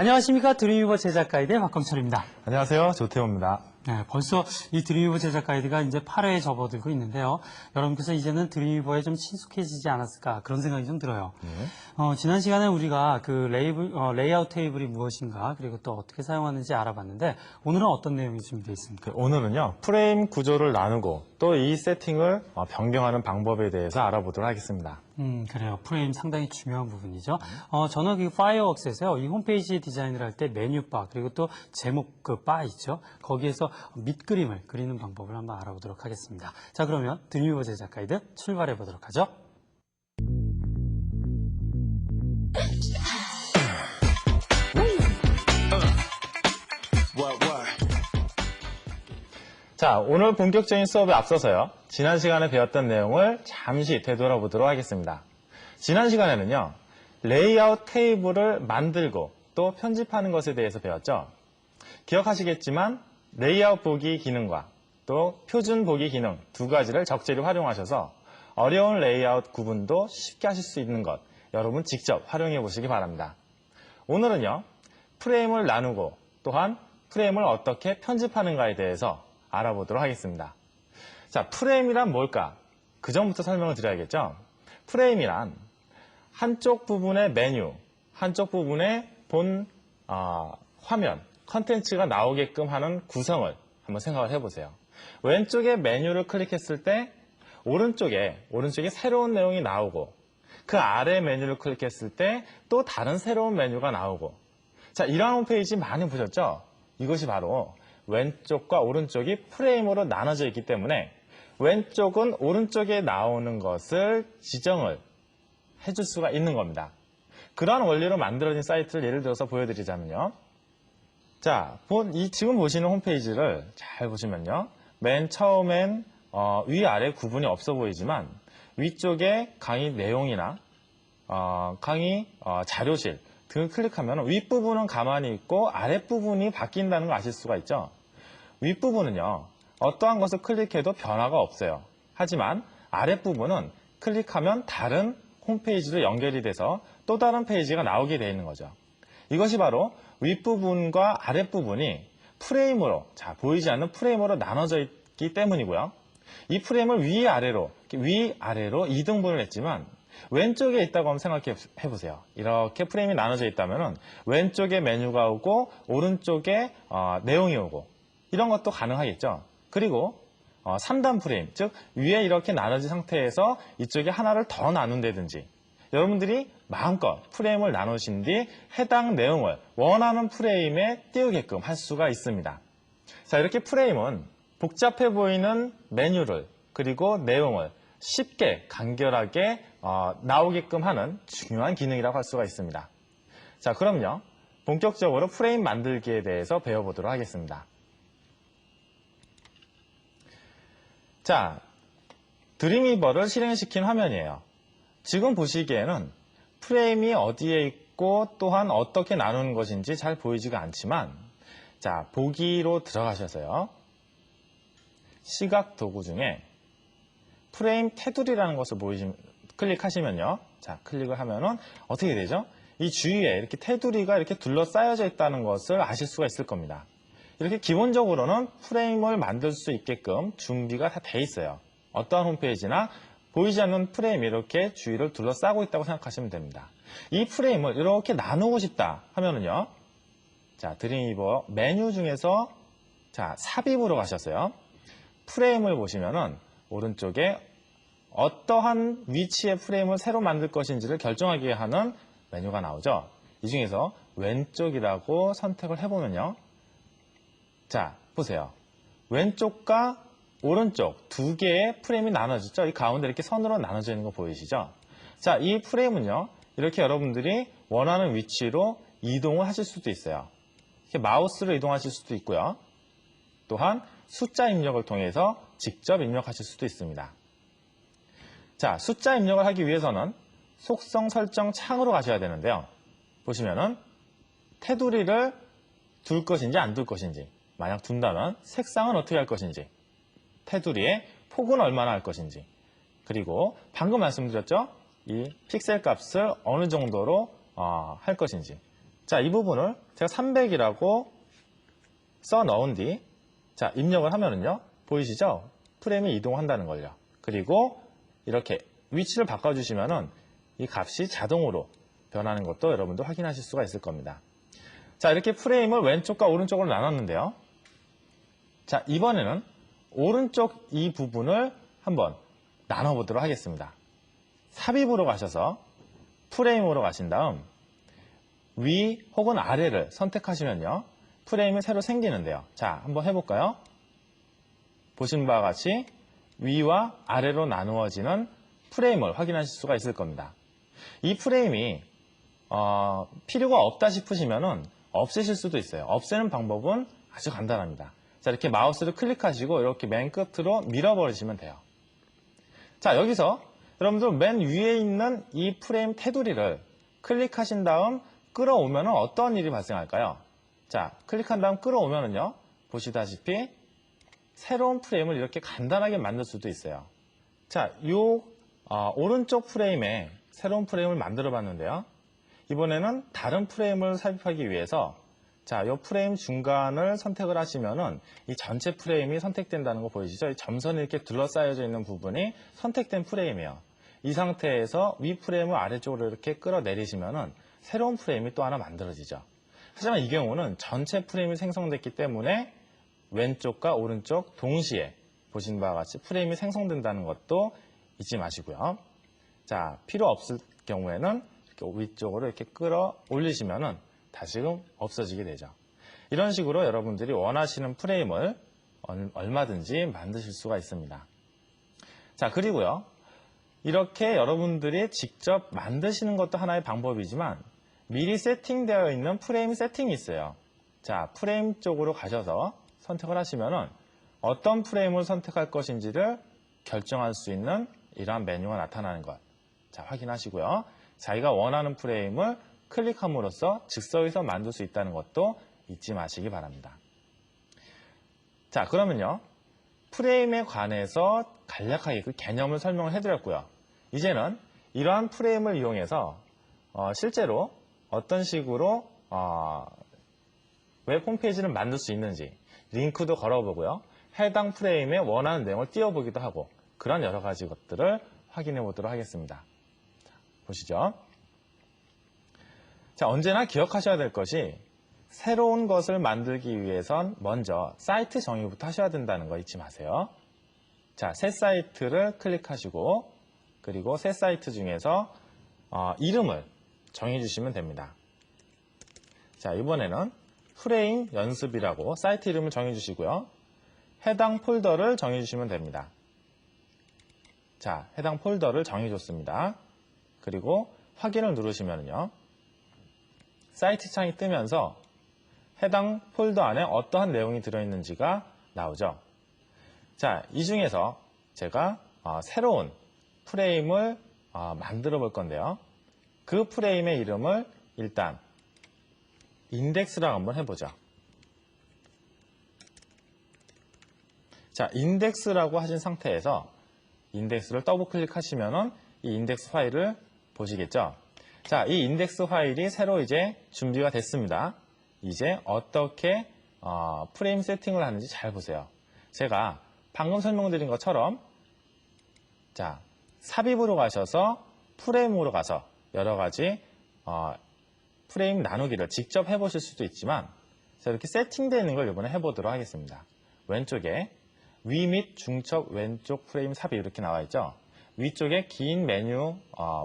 안녕하십니까. 드림위버 제작 가이드의 박광철입니다. 안녕하세요. 조태호입니다. 네, 벌써 이 드림위버 제작 가이드가 이제 8회에 접어들고 있는데요. 여러분께서 이제는 드림위버에 좀 친숙해지지 않았을까 그런 생각이 좀 들어요. 지난 시간에 우리가 그 레이아웃 테이블이 무엇인가 그리고 또 어떻게 사용하는지 알아봤는데 오늘은 어떤 내용이 준비되어 있습니까? 오늘은요, 프레임 구조를 나누고 또 이 세팅을 변경하는 방법에 대해서 알아보도록 하겠습니다. 그래요. 프레임 상당히 중요한 부분이죠. 저는 그 파이어웍스에서요, 이 홈페이지 디자인을 할 때 메뉴바, 그리고 또 제목 그 바 있죠. 거기에서 밑그림을 그리는 방법을 한번 알아보도록 하겠습니다. 자, 그러면 드림위버 제작 가이드 출발해 보도록 하죠. 자, 오늘 본격적인 수업에 앞서서요, 지난 시간에 배웠던 내용을 잠시 되돌아보도록 하겠습니다. 지난 시간에는요, 레이아웃 테이블을 만들고 또 편집하는 것에 대해서 배웠죠. 기억하시겠지만 레이아웃 보기 기능과 또 표준 보기 기능 두 가지를 적절히 활용하셔서 어려운 레이아웃 구분도 쉽게 하실 수 있는 것, 여러분 직접 활용해 보시기 바랍니다. 오늘은요, 프레임을 나누고 또한 프레임을 어떻게 편집하는가에 대해서 알아보도록 하겠습니다. 자, 프레임이란 뭘까? 그 전부터 설명을 드려야겠죠? 프레임이란 한쪽 부분의 메뉴, 한쪽 부분의 본 화면, 컨텐츠가 나오게끔 하는 구성을 한번 생각을 해보세요. 왼쪽에 메뉴를 클릭했을 때 오른쪽에 새로운 내용이 나오고 그 아래 메뉴를 클릭했을 때 또 다른 새로운 메뉴가 나오고, 자, 이런 홈페이지 많이 보셨죠? 이것이 바로 왼쪽과 오른쪽이 프레임으로 나눠져 있기 때문에 왼쪽은 오른쪽에 나오는 것을 지정을 해줄 수가 있는 겁니다. 그러한 원리로 만들어진 사이트를 예를 들어서 보여드리자면요. 자, 지금 보시는 홈페이지를 잘 보시면요. 맨 처음엔 위아래 구분이 없어 보이지만 위쪽에 강의 내용이나 강의 자료실 등을 클릭하면 윗부분은 가만히 있고 아랫부분이 바뀐다는 걸 아실 수가 있죠. 윗부분은요, 어떠한 것을 클릭해도 변화가 없어요. 하지만 아랫부분은 클릭하면 다른 홈페이지로 연결이 돼서 또 다른 페이지가 나오게 되어 있는 거죠. 이것이 바로 윗부분과 아랫부분이 프레임으로, 자, 보이지 않는 프레임으로 나눠져 있기 때문이고요. 이 프레임을 위아래로 2등분을 했지만 왼쪽에 있다고 한번 생각해 보세요. 이렇게 프레임이 나눠져 있다면 왼쪽에 메뉴가 오고 오른쪽에 내용이 오고 이런 것도 가능하겠죠. 그리고 3단 프레임, 즉 위에 이렇게 나눠진 상태에서 이쪽에 하나를 더 나눈다든지 여러분들이 마음껏 프레임을 나누신 뒤 해당 내용을 원하는 프레임에 띄우게끔 할 수가 있습니다. 자, 이렇게 프레임은 복잡해 보이는 메뉴를 그리고 내용을 쉽게 간결하게 나오게끔 하는 중요한 기능이라고 할 수가 있습니다. 자, 그럼요, 본격적으로 프레임 만들기에 대해서 배워보도록 하겠습니다. 자, 드림위버를 실행시킨 화면이에요. 지금 보시기에는 프레임이 어디에 있고 또한 어떻게 나누는 것인지 잘 보이지가 않지만, 자, 보기로 들어가셔서요, 시각 도구 중에 프레임 테두리라는 것을 클릭하시면요, 자, 클릭을 하면은 어떻게 되죠? 이 주위에 이렇게 테두리가 이렇게 둘러싸여져 있다는 것을 아실 수가 있을 겁니다. 이렇게 기본적으로는 프레임을 만들 수 있게끔 준비가 다 돼 있어요. 어떠한 홈페이지나 보이지 않는 프레임이 이렇게 주위를 둘러싸고 있다고 생각하시면 됩니다. 이 프레임을 이렇게 나누고 싶다 하면은요, 자, 드림위버 메뉴 중에서, 자, 삽입으로 가셨어요. 프레임을 보시면은 오른쪽에 어떠한 위치의 프레임을 새로 만들 것인지를 결정하게 하는 메뉴가 나오죠. 이 중에서 왼쪽이라고 선택을 해보면요, 자, 보세요. 왼쪽과 오른쪽 두 개의 프레임이 나눠졌죠. 이 가운데 이렇게 선으로 나눠져 있는 거 보이시죠? 자, 이 프레임은요, 이렇게 여러분들이 원하는 위치로 이동을 하실 수도 있어요. 이렇게 마우스로 이동하실 수도 있고요. 또한 숫자 입력을 통해서 직접 입력하실 수도 있습니다. 자, 숫자 입력을 하기 위해서는 속성 설정 창으로 가셔야 되는데요. 보시면은 테두리를 둘 것인지 안 둘 것인지, 만약 둔다면 색상은 어떻게 할 것인지, 테두리의 폭은 얼마나 할 것인지, 그리고 방금 말씀드렸죠? 이 픽셀 값을 어느 정도로 할 것인지, 자, 이 부분을 제가 300이라고 써 넣은 뒤, 자, 입력을 하면은요, 보이시죠? 프레임이 이동한다는 걸요. 그리고 이렇게 위치를 바꿔주시면은 이 값이 자동으로 변하는 것도 여러분도 확인하실 수가 있을 겁니다. 자, 이렇게 프레임을 왼쪽과 오른쪽으로 나눴는데요. 자, 이번에는 오른쪽 이 부분을 한번 나눠보도록 하겠습니다. 삽입으로 가셔서 프레임으로 가신 다음 위 혹은 아래를 선택하시면요. 프레임이 새로 생기는데요. 자, 한번 해볼까요? 보신 바와 같이 위와 아래로 나누어지는 프레임을 확인하실 수가 있을 겁니다. 이 프레임이 필요가 없다 싶으시면은 없애실 수도 있어요. 없애는 방법은 아주 간단합니다. 자, 이렇게 마우스를 클릭하시고 이렇게 맨 끝으로 밀어버리시면 돼요. 자, 여기서 여러분들 맨 위에 있는 이 프레임 테두리를 클릭하신 다음 끌어오면 어떤 일이 발생할까요? 자, 클릭한 다음 끌어오면은요, 보시다시피 새로운 프레임을 이렇게 간단하게 만들 수도 있어요. 자, 오른쪽 프레임에 새로운 프레임을 만들어 봤는데요. 이번에는 다른 프레임을 삽입하기 위해서 자, 이 프레임 중간을 선택을 하시면은 이 전체 프레임이 선택된다는 거 보이시죠? 이 점선이 이렇게 둘러싸여져 있는 부분이 선택된 프레임이에요. 이 상태에서 위 프레임을 아래쪽으로 이렇게 끌어내리시면은 새로운 프레임이 또 하나 만들어지죠. 하지만 이 경우는 전체 프레임이 생성됐기 때문에 왼쪽과 오른쪽 동시에 보신 바와 같이 프레임이 생성된다는 것도 잊지 마시고요. 자, 필요 없을 경우에는 이렇게 위쪽으로 이렇게 끌어 올리시면은 다시금 없어지게 되죠. 이런 식으로 여러분들이 원하시는 프레임을 얼마든지 만드실 수가 있습니다. 자, 그리고요. 이렇게 여러분들이 직접 만드시는 것도 하나의 방법이지만 미리 세팅되어 있는 프레임 세팅이 있어요. 자, 프레임 쪽으로 가셔서 선택을 하시면은 어떤 프레임을 선택할 것인지를 결정할 수 있는 이러한 메뉴가 나타나는 것. 자, 확인하시고요. 자기가 원하는 프레임을 클릭함으로써 즉석에서 만들 수 있다는 것도 잊지 마시기 바랍니다. 자, 그러면요. 프레임에 관해서 간략하게 그 개념을 설명을 해드렸고요. 이제는 이러한 프레임을 이용해서 실제로 어떤 식으로 웹 홈페이지를 만들 수 있는지 링크도 걸어보고요. 해당 프레임에 원하는 내용을 띄워보기도 하고 그런 여러 가지 것들을 확인해 보도록 하겠습니다. 자, 보시죠. 자, 언제나 기억하셔야 될 것이 새로운 것을 만들기 위해선 먼저 사이트 정의부터 하셔야 된다는 거 잊지 마세요. 자, 새 사이트를 클릭하시고 그리고 새 사이트 중에서 이름을 정해주시면 됩니다. 자, 이번에는 프레임 연습이라고 사이트 이름을 정해주시고요. 해당 폴더를 정해주시면 됩니다. 자, 해당 폴더를 정해줬습니다. 그리고 확인을 누르시면요. 사이트 창이 뜨면서 해당 폴더 안에 어떠한 내용이 들어있는지가 나오죠. 자, 이 중에서 제가 새로운 프레임을 만들어 볼 건데요. 그 프레임의 이름을 일단 인덱스라고 한번 해보죠. 자, 인덱스라고 하신 상태에서 인덱스를 더블 클릭하시면은 이 인덱스 파일을 보시겠죠. 자, 이 인덱스 파일이 새로 이제 준비가 됐습니다. 이제 어떻게 프레임 세팅을 하는지 잘 보세요. 제가 방금 설명드린 것처럼 자, 삽입으로 가셔서 프레임으로 가서 여러 가지 프레임 나누기를 직접 해보실 수도 있지만 이렇게 세팅되어 있는 걸 이번에 해보도록 하겠습니다. 왼쪽에 위 및 중첩 왼쪽 프레임 삽입 이렇게 나와 있죠. 위쪽에 긴 메뉴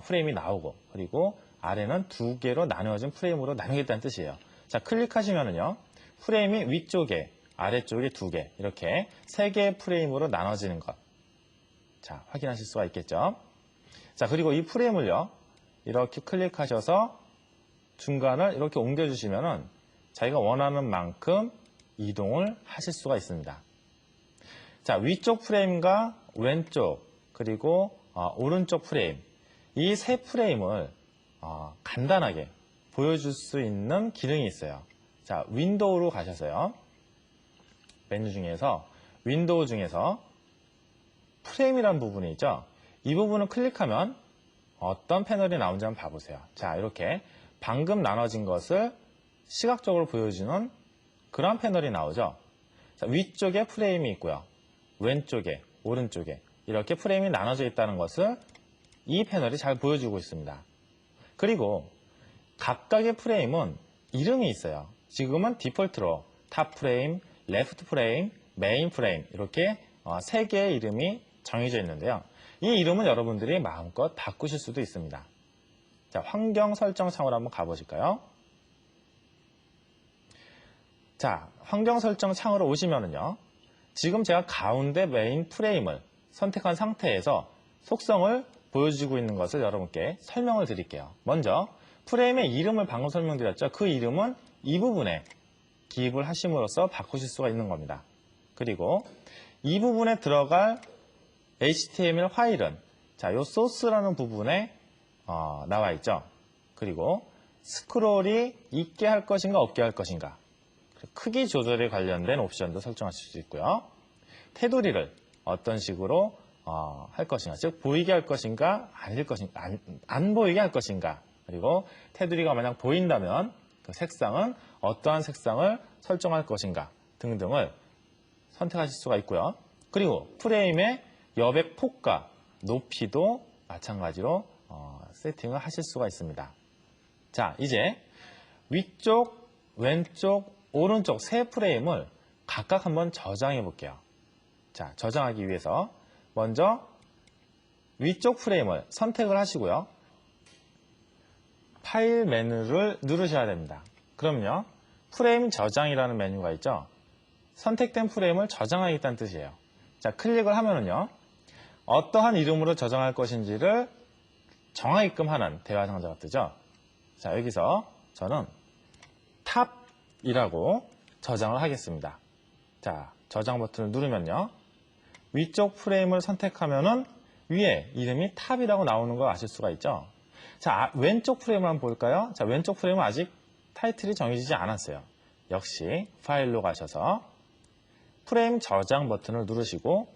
프레임이 나오고 그리고 아래는 두 개로 나누어진 프레임으로 나누겠다는 뜻이에요. 자, 클릭하시면은요. 프레임이 위쪽에 아래쪽에 두 개 이렇게 세 개의 프레임으로 나눠지는 것. 자, 확인하실 수가 있겠죠. 자, 그리고 이 프레임을요. 이렇게 클릭하셔서 중간을 이렇게 옮겨주시면은 자기가 원하는 만큼 이동을 하실 수가 있습니다. 자, 위쪽 프레임과 왼쪽 그리고 오른쪽 프레임 이 세 프레임을 간단하게 보여줄 수 있는 기능이 있어요. 자, 윈도우로 가셔서요. 메뉴 중에서 윈도우 중에서 프레임이라는 부분이 있죠. 이 부분을 클릭하면 어떤 패널이 나오는지 한번 봐보세요. 자, 이렇게 방금 나눠진 것을 시각적으로 보여주는 그런 패널이 나오죠. 자, 위쪽에 프레임이 있고요. 왼쪽에, 오른쪽에 이렇게 프레임이 나눠져 있다는 것을 이 패널이 잘 보여주고 있습니다. 그리고 각각의 프레임은 이름이 있어요. 지금은 디폴트로 탑 프레임, 레프트 프레임, 메인 프레임 이렇게 3개의 이름이 정해져 있는데요. 이 이름은 여러분들이 마음껏 바꾸실 수도 있습니다. 자, 환경 설정 창으로 한번 가보실까요? 자, 환경 설정 창으로 오시면은요. 지금 제가 가운데 메인 프레임을 선택한 상태에서 속성을 보여주고 있는 것을 여러분께 설명을 드릴게요. 먼저 프레임의 이름을 방금 설명드렸죠. 그 이름은 이 부분에 기입을 하심으로써 바꾸실 수가 있는 겁니다. 그리고 이 부분에 들어갈 HTML 파일은 자, 요 소스라는 부분에 나와 있죠. 그리고 스크롤이 있게 할 것인가 없게 할 것인가, 크기 조절에 관련된 옵션도 설정하실 수 있고요. 테두리를 어떤 식으로 할 것인가, 즉 보이게 할 것인가 아닐 것인가, 안 보이게 할 것인가, 그리고 테두리가 만약 보인다면 그 색상은 어떠한 색상을 설정할 것인가 등등을 선택하실 수가 있고요. 그리고 프레임의 여백 폭과 높이도 마찬가지로 세팅을 하실 수가 있습니다. 자, 이제 위쪽, 왼쪽, 오른쪽 세 프레임을 각각 한번 저장해 볼게요. 자, 저장하기 위해서 먼저 위쪽 프레임을 선택을 하시고요. 파일 메뉴를 누르셔야 됩니다. 그럼요, 프레임 저장이라는 메뉴가 있죠. 선택된 프레임을 저장하겠다는 뜻이에요. 자, 클릭을 하면은요, 어떠한 이름으로 저장할 것인지를 정하게끔 하는 대화 상자가 뜨죠. 자, 여기서 저는 탑이라고 저장을 하겠습니다. 자, 저장 버튼을 누르면요, 위쪽 프레임을 선택하면은 위에 이름이 탑이라고 나오는 걸 아실 수가 있죠. 자, 왼쪽 프레임을 한번 볼까요? 자, 왼쪽 프레임은 아직 타이틀이 정해지지 않았어요. 역시 파일로 가셔서 프레임 저장 버튼을 누르시고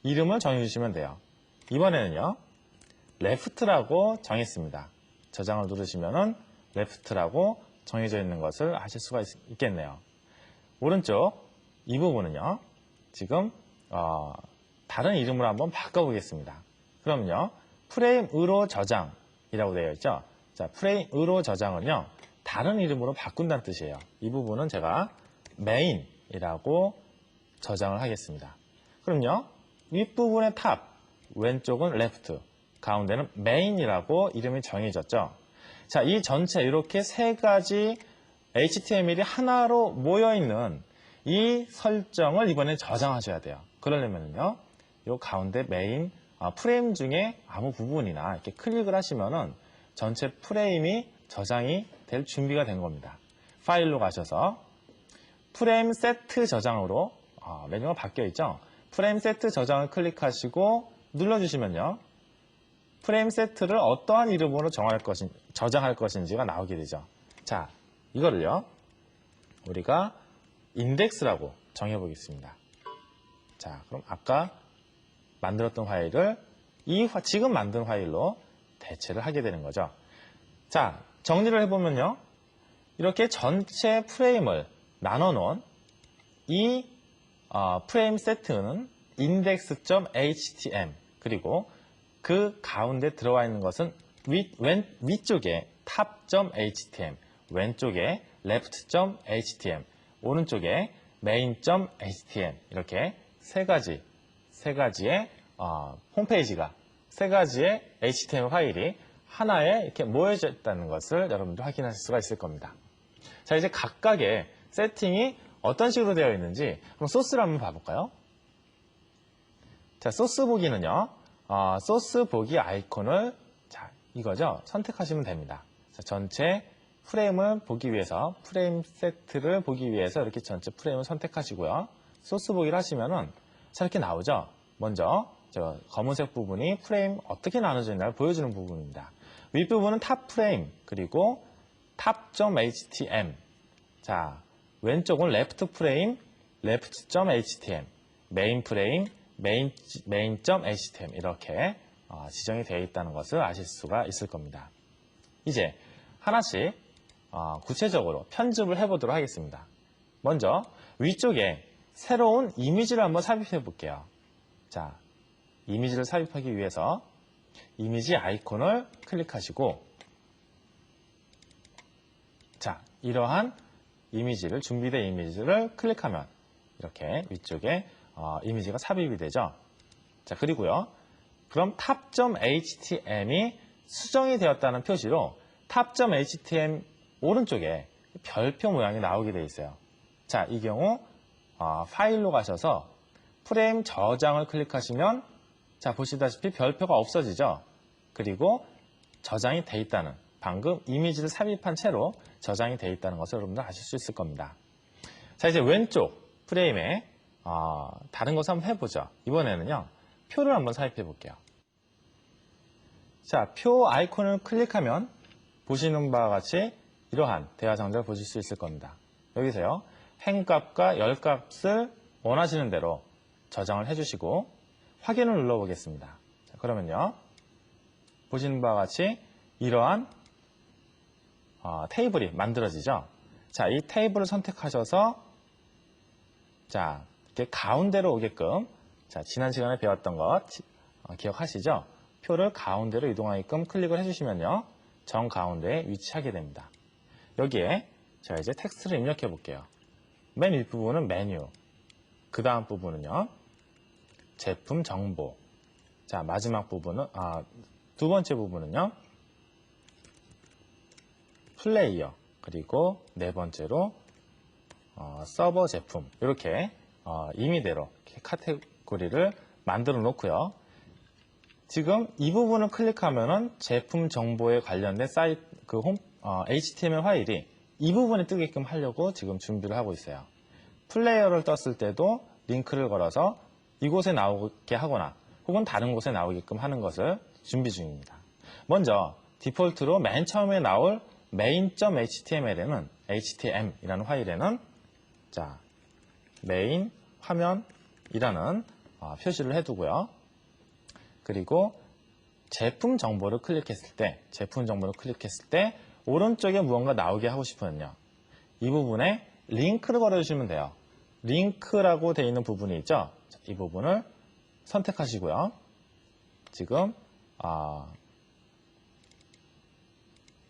이름을 정해주시면 돼요. 이번에는요, 레프트라고 정했습니다. 저장을 누르시면은 레프트라고 정해져 있는 것을 아실 수가 있겠네요. 오른쪽 이 부분은요, 지금 다른 이름으로 한번 바꿔보겠습니다. 그럼요, 프레임으로 저장이라고 되어 있죠. 자, 프레임으로 저장은요, 다른 이름으로 바꾼다는 뜻이에요. 이 부분은 제가 메인이라고 저장을 하겠습니다. 그럼요, 윗부분의 탑, 왼쪽은 레프트, 가운데는 메인이라고 이름이 정해졌죠. 자, 이 전체 이렇게 세 가지 HTML이 하나로 모여있는 이 설정을 이번에 저장하셔야 돼요. 그러려면요, 이 가운데 메인 프레임 중에 아무 부분이나 이렇게 클릭을 하시면은 전체 프레임이 저장이 될 준비가 된 겁니다. 파일로 가셔서 프레임 세트 저장으로 메뉴가 바뀌어 있죠. 프레임 세트 저장을 클릭하시고 눌러주시면요, 프레임 세트를 어떠한 이름으로 저장할 것인지가 나오게 되죠. 자, 이거를요, 우리가 인덱스라고 정해보겠습니다. 자, 그럼 아까 만들었던 파일을 지금 만든 파일로 대체를 하게 되는 거죠. 자, 정리를 해보면요, 이렇게 전체 프레임을 나눠놓은 이 프레임 세트는 index.htm, 그리고 그 가운데 들어와 있는 것은 위쪽에 top.htm, 왼쪽에 left.htm, 오른쪽에 main.htm, 이렇게 세 가지의 홈페이지가, 세 가지의 HTML 파일이 하나에 이렇게 모여져 있다는 것을 여러분도 확인하실 수가 있을 겁니다. 자, 이제 각각의 세팅이 어떤 식으로 되어 있는지 그럼 소스를 한번 봐볼까요? 자, 소스 보기는요, 소스 보기 아이콘을, 자, 이거죠, 선택하시면 됩니다. 자, 전체 프레임을 보기 위해서, 프레임 세트를 보기 위해서 이렇게 전체 프레임을 선택하시고요. 소스 보기를 하시면은 자, 이렇게 나오죠. 먼저 저 검은색 부분이 프레임 어떻게 나눠져 있나를 보여주는 부분입니다. 윗부분은 탑 프레임, 그리고 top.htm. 자, 왼쪽은 left 프레임, left.htm, 메인 프레임, main.htm, 이렇게 지정이 되어 있다는 것을 아실 수가 있을 겁니다. 이제 하나씩 구체적으로 편집을 해보도록 하겠습니다. 먼저 위쪽에 새로운 이미지를 한번 삽입해 볼게요. 자, 이미지를 삽입하기 위해서 이미지 아이콘을 클릭하시고, 자, 이러한 이미지를, 준비된 이미지를 클릭하면 이렇게 위쪽에 이미지가 삽입이 되죠. 자, 그리고요. 그럼 탑.htm이 수정이 되었다는 표시로 탑.htm 오른쪽에 별표 모양이 나오게 되어 있어요. 자, 이 경우 파일로 가셔서 프레임 저장을 클릭하시면, 자, 보시다시피 별표가 없어지죠. 그리고 저장이 돼 있다는, 방금 이미지를 삽입한 채로 저장이 돼 있다는 것을 여러분들 아실 수 있을 겁니다. 자, 이제 왼쪽 프레임에 다른 것을 한번 해보죠. 이번에는요, 표를 한번 삽입해 볼게요. 자, 표 아이콘을 클릭하면 보시는 바와 같이 이러한 대화 상자를 보실 수 있을 겁니다. 여기서요, 행값과 열값을 원하시는 대로 저장을 해주시고 확인을 눌러보겠습니다. 자, 그러면요, 보시는 바와 같이 이러한 테이블이 만들어지죠. 자, 이 테이블을 선택하셔서, 자, 이렇게 가운데로 오게끔, 자, 지난 시간에 배웠던 것 기억하시죠? 표를 가운데로 이동하게끔 클릭을 해주시면요, 정 가운데에 위치하게 됩니다. 여기에 제가 이제 텍스트를 입력해 볼게요. 맨 윗부분은 메뉴, 그 다음 부분은요, 제품 정보, 자, 마지막 부분은, 두 번째 부분은요, 플레이어, 그리고 네 번째로 서버 제품, 이렇게 임의대로 이렇게 카테고리를 만들어 놓고요. 지금 이 부분을 클릭하면은 제품 정보에 관련된 사이트, HTML 파일이 이 부분에 뜨게끔 하려고 지금 준비를 하고 있어요. 플레이어를 떴을 때도 링크를 걸어서 이곳에 나오게 하거나 혹은 다른 곳에 나오게끔 하는 것을 준비 중입니다. 먼저 디폴트로 맨 처음에 나올 main.html에는 htm이라는 파일에는, 자, 메인 화면이라는 표시를 해두고요. 그리고 제품 정보를 클릭했을 때 오른쪽에 무언가 나오게 하고 싶으면요, 이 부분에 링크를 걸어주시면 돼요. 링크라고 되어 있는 부분이 있죠. 이 부분을 선택하시고요. 지금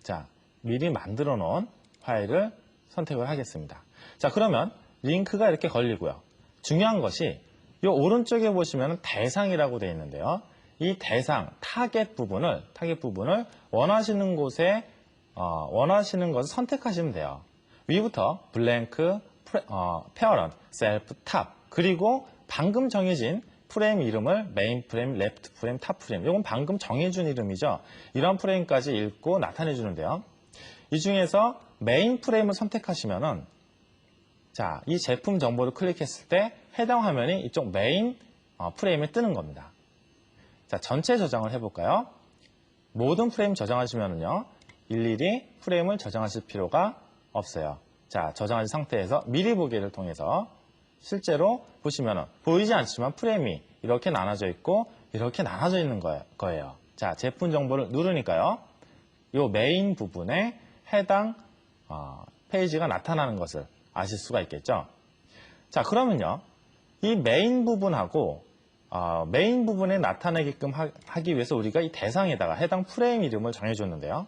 자, 미리 만들어 놓은 파일을 선택을 하겠습니다. 자, 그러면 링크가 이렇게 걸리고요. 중요한 것이 이 오른쪽에 보시면 대상이라고 되어 있는데요. 이 대상, 타겟 부분을 원하시는 곳에 원하시는 것을 선택하시면 돼요. 위부터 블랭크, 페어런트, 셀프, 탑, 그리고 방금 정해진 프레임 이름을 메인 프레임, 레프트 프레임, 탑 프레임, 이건 방금 정해준 이름이죠. 이런 프레임까지 읽고 나타내 주는데요. 이 중에서 메인 프레임을 선택하시면은, 자, 이 제품 정보를 클릭했을 때 해당 화면이 이쪽 메인 프레임에 뜨는 겁니다. 자, 전체 저장을 해볼까요? 모든 프레임 저장하시면은요, 일일이 프레임을 저장하실 필요가 없어요. 자, 저장하신 상태에서 미리 보기를 통해서 실제로 보시면은 보이지 않지만 프레임이 이렇게 나눠져 있고 이렇게 나눠져 있는 거예요. 자, 제품 정보를 누르니까요, 이 메인 부분에 해당 페이지가 나타나는 것을 아실 수가 있겠죠. 자, 그러면요, 이 메인 부분하고 메인 부분에 나타내게끔 하기 위해서 우리가 이 대상에다가 해당 프레임 이름을 정해줬는데요.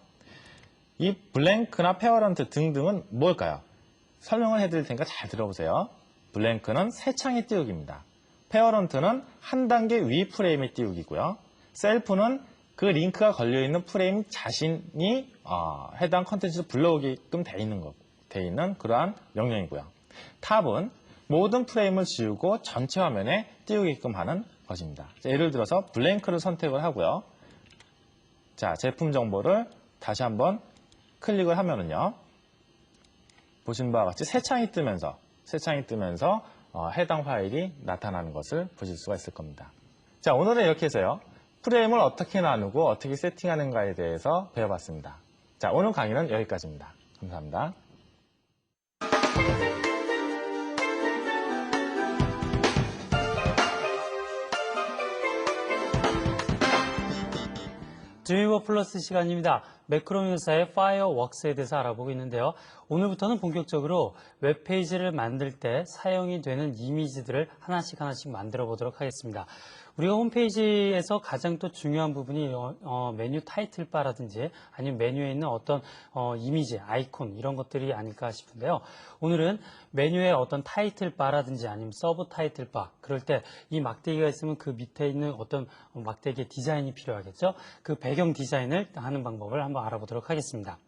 이 블랭크나 페어런트 등등은 뭘까요? 설명을 해드릴 테니까 잘 들어보세요. 블랭크는 새 창의 띄우기입니다. 페어런트는 한 단계 위 프레임의 띄우기고요. 셀프는 그 링크가 걸려있는 프레임 자신이 해당 컨텐츠를 불러오게끔 돼 있는 그러한 명령이고요. 탑은 모든 프레임을 지우고 전체 화면에 띄우게끔 하는 것입니다. 자, 예를 들어서 블랭크를 선택을 하고요. 자, 제품 정보를 다시 한번 클릭을 하면은요, 보시는 바와 같이 새 창이 뜨면서 해당 파일이 나타나는 것을 보실 수가 있을 겁니다. 자, 오늘은 이렇게 해서요, 프레임을 어떻게 나누고 어떻게 세팅하는가에 대해서 배워봤습니다. 자, 오늘 강의는 여기까지입니다. 감사합니다. 드림위버 플러스 시간입니다. 매크로뉴스의 파이어웍스에 대해서 알아보고 있는데요. 오늘부터는 본격적으로 웹페이지를 만들 때 사용이 되는 이미지들을 하나씩 만들어 보도록 하겠습니다. 우리가 홈페이지에서 가장 또 중요한 부분이 메뉴 타이틀바라든지 아니면 메뉴에 있는 어떤 이미지, 아이콘 이런 것들이 아닐까 싶은데요. 오늘은 메뉴에 어떤 타이틀바라든지 아니면 서브 타이틀바, 그럴 때 이 막대기가 있으면 그 밑에 있는 어떤 막대기의 디자인이 필요하겠죠. 그 배경 디자인을 하는 방법을 한번 알아보도록 하겠습니다.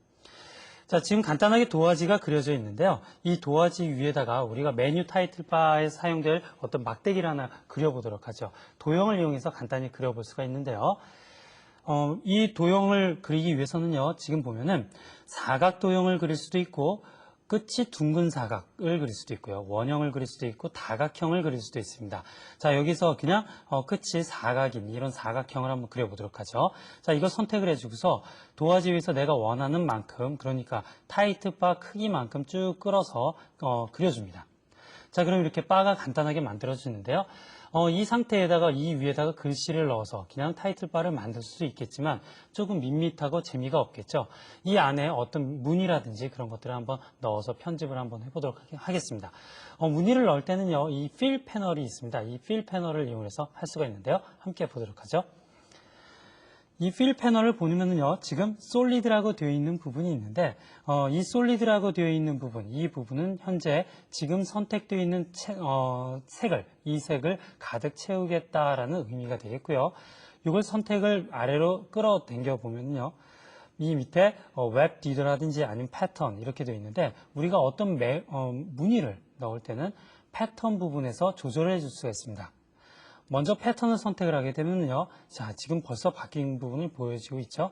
자, 지금 간단하게 도화지가 그려져 있는데요. 이 도화지 위에다가 우리가 메뉴 타이틀바에 사용될 어떤 막대기를 하나 그려보도록 하죠. 도형을 이용해서 간단히 그려볼 수가 있는데요. 이 도형을 그리기 위해서는요, 지금 보면은 사각 도형을 그릴 수도 있고, 끝이 둥근 사각을 그릴 수도 있고요. 원형을 그릴 수도 있고 다각형을 그릴 수도 있습니다. 자, 여기서 그냥 끝이 사각인 이런 사각형을 한번 그려보도록 하죠. 자, 이거 선택을 해주고서 도화지 위에서 내가 원하는 만큼, 그러니까 타이틀바 크기만큼 쭉 끌어서 그려줍니다. 자, 그럼 이렇게 바가 간단하게 만들어지는데요. 이 상태에다가 이 위에다가 글씨를 넣어서 그냥 타이틀바를 만들 수도 있겠지만 조금 밋밋하고 재미가 없겠죠. 이 안에 어떤 무늬라든지 그런 것들을 한번 넣어서 편집을 한번 해보도록 하겠습니다. 무늬를 넣을 때는요, 이 필 패널이 있습니다. 이 필 패널을 이용해서 할 수가 있는데요. 함께 보도록 하죠. 이 필 패널을 보면은요, 지금 솔리드라고 되어 있는 부분이 있는데, 이 솔리드라고 되어 있는 부분, 이 부분은 현재 지금 선택되어 있는 이 색을 가득 채우겠다라는 의미가 되겠고요. 이걸 선택을 아래로 끌어당겨 보면요, 이 밑에 웹 디드라든지 아니면 패턴 이렇게 되어 있는데, 우리가 어떤 무늬를 넣을 때는 패턴 부분에서 조절해 줄 수가 있습니다. 먼저 패턴을 선택을 하게 되면요, 자, 지금 벌써 바뀐 부분을 보여지고 있죠.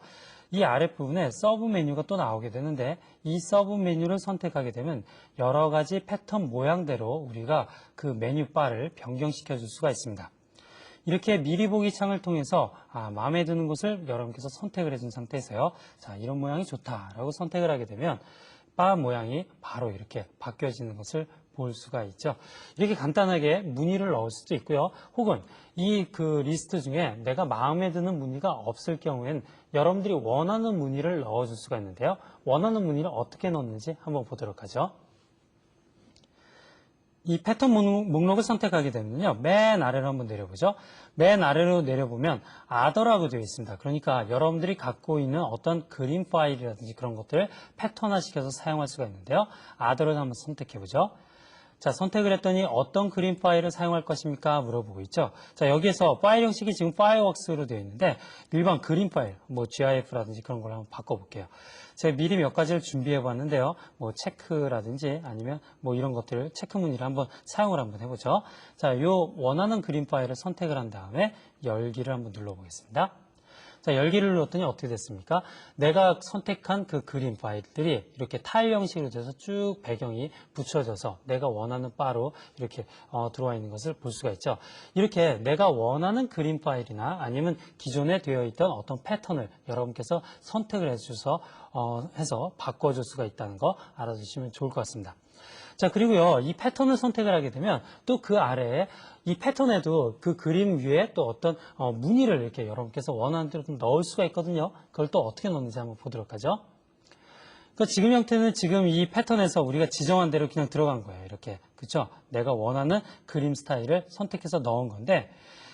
이 아랫부분에 서브 메뉴가 또 나오게 되는데, 이 서브 메뉴를 선택하게 되면 여러 가지 패턴 모양대로 우리가 그 메뉴 바를 변경시켜 줄 수가 있습니다. 이렇게 미리 보기 창을 통해서 마음에 드는 것을 여러분께서 선택을 해준 상태에서요, 자, 이런 모양이 좋다라고 선택을 하게 되면 바 모양이 바로 이렇게 바뀌어지는 것을 볼 수가 있죠. 이렇게 간단하게 무늬를 넣을 수도 있고요. 혹은 이 리스트 중에 내가 마음에 드는 무늬가 없을 경우엔 여러분들이 원하는 무늬를 넣어줄 수가 있는데요. 원하는 무늬를 어떻게 넣는지 한번 보도록 하죠. 이 패턴 목록을 선택하게 되면요, 맨 아래로 한번 내려보죠. 맨 아래로 내려보면 아더라고 되어 있습니다. 그러니까 여러분들이 갖고 있는 어떤 그림 파일이라든지 그런 것들을 패턴화 시켜서 사용할 수가 있는데요. 아더를 한번 선택해보죠. 자, 선택을 했더니 어떤 그림 파일을 사용할 것입니까? 물어보고 있죠. 자, 여기에서 파일 형식이 지금 파이어웍스로 되어 있는데, 일반 그림 파일, GIF라든지 그런 걸로 한번 바꿔볼게요. 제가 미리 몇 가지를 준비해 봤는데요. 체크라든지 아니면 이런 것들을 체크 무늬를 한번 사용을 한번 해보죠. 자, 요 원하는 그림 파일을 선택을 한 다음에 열기를 한번 눌러보겠습니다. 자, 열기를 눌렀더니 어떻게 됐습니까? 내가 선택한 그 그림 파일들이 이렇게 타일 형식으로 돼서 쭉 배경이 붙여져서 내가 원하는 바로 이렇게 들어와 있는 것을 볼 수가 있죠. 이렇게 내가 원하는 그림 파일이나 아니면 기존에 되어 있던 어떤 패턴을 여러분께서 선택을 해서 바꿔줄 수가 있다는 거 알아두시면 좋을 것 같습니다. 자, 그리고요, 이 패턴을 선택을 하게 되면 또 그 아래에 이 패턴에도 그 그림 위에 또 어떤 무늬를 이렇게 여러분께서 원하는 대로 좀 넣을 수가 있거든요. 그걸 또 어떻게 넣는지 한번 보도록 하죠. 그러니까 지금 형태는 지금 이 패턴에서 우리가 지정한 대로 그냥 들어간 거예요. 이렇게. 그렇죠? 내가 원하는 그림 스타일을 선택해서 넣은 건데,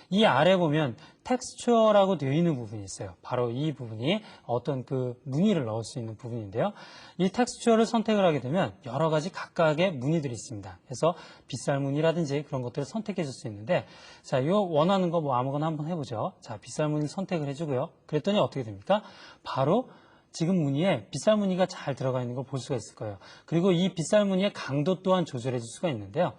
이 아래 보면 텍스처라고 되어 있는 부분이 있어요. 바로 이 부분이 어떤 그 무늬를 넣을 수 있는 부분인데요. 이 텍스처를 선택을 하게 되면 여러 가지 각각의 무늬들이 있습니다. 그래서 빗살 무늬라든지 그런 것들을 선택해 줄 수 있는데, 자, 요 원하는 거 아무거나 한번 해보죠. 자, 빗살 무늬 선택을 해주고요. 그랬더니 어떻게 됩니까? 바로 지금 무늬에 빗살 무늬가 잘 들어가 있는 걸 볼 수가 있을 거예요. 그리고 이 빗살 무늬의 강도 또한 조절해 줄 수가 있는데요.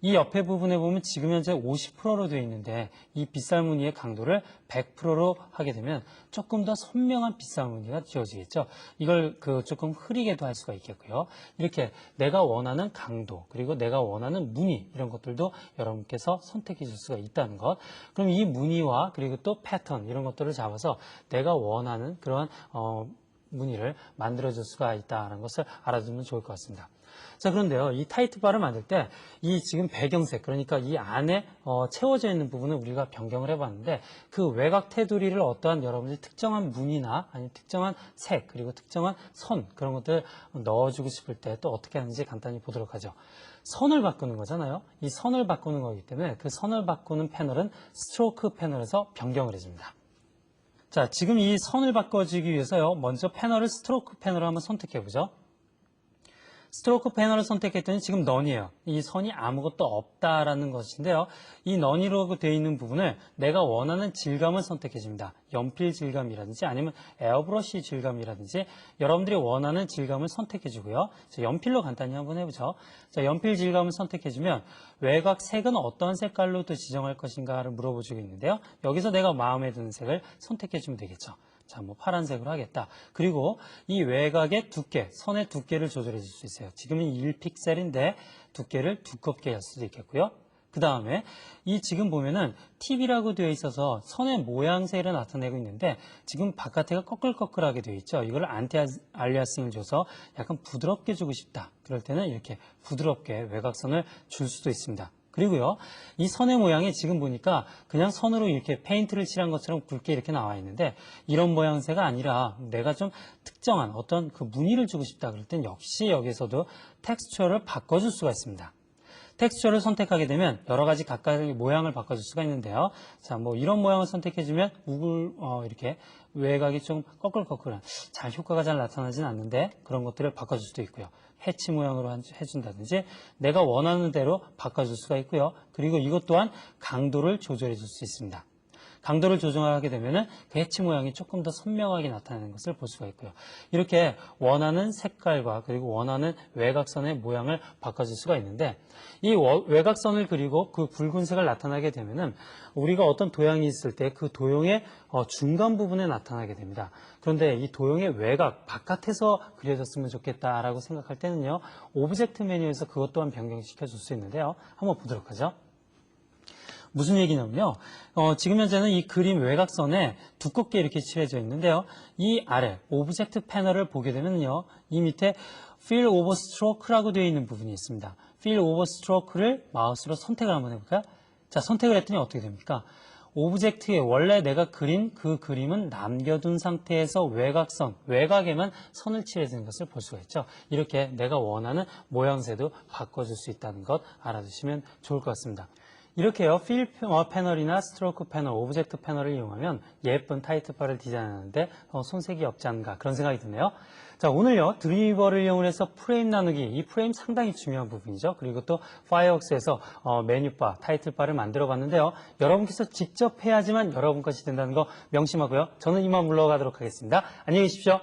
이 옆에 부분에 보면 지금 현재 50%로 되어 있는데, 이 빗살 무늬의 강도를 100%로 하게 되면 조금 더 선명한 빗살 무늬가 지어지겠죠. 이걸 조금 흐리게도 할 수가 있겠고요. 이렇게 내가 원하는 강도, 그리고 내가 원하는 무늬, 이런 것들도 여러분께서 선택해 줄 수가 있다는 것. 그럼 이 무늬와 그리고 또 패턴, 이런 것들을 잡아서 내가 원하는 그러한 무늬를 만들어줄 수가 있다는 것을 알아두면 좋을 것 같습니다. 자, 그런데요, 이 타이트바를 만들 때 이 지금 배경색, 그러니까 이 안에 채워져 있는 부분을 우리가 변경을 해봤는데 그 외곽 테두리를 어떠한 여러분들이 특정한 무늬나 아니면 특정한 색 그리고 특정한 선 그런 것들 넣어주고 싶을 때 또 어떻게 하는지 간단히 보도록 하죠. 선을 바꾸는 거잖아요. 이 선을 바꾸는 거기 때문에 그 선을 바꾸는 패널은 스트로크 패널에서 변경을 해줍니다. 자, 지금 이 선을 바꿔주기 위해서요, 먼저 패널을 스트로크 패널을 한번 선택해보죠. 스트로크 패널을 선택했더니 지금 넌이에요. 이 선이 아무것도 없다라는 것인데요. 이 넌이라고 되어 있는 부분을 내가 원하는 질감을 선택해줍니다. 연필 질감이라든지 아니면 에어브러쉬 질감이라든지 여러분들이 원하는 질감을 선택해주고요. 자, 연필로 간단히 한번 해보죠. 자, 연필 질감을 선택해주면 외곽 색은 어떤 색깔로 또 지정할 것인가를 물어보시고 있는데요. 여기서 내가 마음에 드는 색을 선택해주면 되겠죠. 자, 뭐 파란색으로 하겠다. 그리고 이 외곽의 두께, 선의 두께를 조절해 줄 수 있어요. 지금은 1픽셀인데 두께를 두껍게 할 수도 있겠고요. 그 다음에 이 지금 보면은 팁이라고 되어 있어서 선의 모양새를 나타내고 있는데 지금 바깥에가 꺼끌꺼끌하게 되어 있죠. 이걸 안티 알리아싱을 줘서 약간 부드럽게 주고 싶다. 그럴 때는 이렇게 부드럽게 외곽선을 줄 수도 있습니다. 그리고요, 이 선의 모양이 지금 보니까 그냥 선으로 이렇게 페인트를 칠한 것처럼 굵게 이렇게 나와 있는데 이런 모양새가 아니라 내가 좀 특정한 어떤 그 무늬를 주고 싶다 그럴 땐 역시 여기서도 텍스처를 바꿔줄 수가 있습니다. 텍스처를 선택하게 되면 여러 가지 각각의 모양을 바꿔줄 수가 있는데요. 자, 뭐 이런 모양을 선택해주면 이렇게 외곽이 좀 꺼끌꺼끌한 잘 효과가 잘 나타나진 않는데 그런 것들을 바꿔줄 수도 있고요. 해치 모양으로 해준다든지 내가 원하는 대로 바꿔줄 수가 있고요. 그리고 이것 또한 강도를 조절해 줄 수 있습니다. 강도를 조정하게 되면 그 해치 모양이 조금 더 선명하게 나타나는 것을 볼 수가 있고요. 이렇게 원하는 색깔과 그리고 원하는 외곽선의 모양을 바꿔줄 수가 있는데 이 외곽선을 그리고 그 붉은색을 나타나게 되면은 우리가 어떤 도형이 있을 때 그 도형의 중간 부분에 나타나게 됩니다. 그런데 이 도형의 외곽, 바깥에서 그려졌으면 좋겠다라고 생각할 때는요, 오브젝트 메뉴에서 그것 또한 변경시켜 줄 수 있는데요. 한번 보도록 하죠. 무슨 얘기냐면요. 지금 현재는 이 그림 외곽선에 두껍게 이렇게 칠해져 있는데요. 이 아래 오브젝트 패널을 보게 되면요. 이 밑에 Fill over Stroke라고 되어 있는 부분이 있습니다. Fill over Stroke를 마우스로 선택을 한번 해볼까요? 자, 선택을 했더니 어떻게 됩니까? 오브젝트에 원래 내가 그린 그 그림은 남겨둔 상태에서 외곽선, 외곽에만 선을 칠해주는 것을 볼 수가 있죠. 이렇게 내가 원하는 모양새도 바꿔줄 수 있다는 것 알아두시면 좋을 것 같습니다. 이렇게요, 필 패널이나 스트로크 패널, 오브젝트 패널을 이용하면 예쁜 타이트바를 디자인하는데 손색이 없지 않은가 그런 생각이 드네요. 자, 오늘요, 드림위버를 이용해서 프레임 나누기, 이 프레임 상당히 중요한 부분이죠. 그리고 또 파이어웍스에서 메뉴바, 타이틀바를 만들어 봤는데요. 여러분께서 직접 해야지만 여러분 것이 된다는 거 명심하고요. 저는 이만 물러가도록 하겠습니다. 안녕히 계십시오.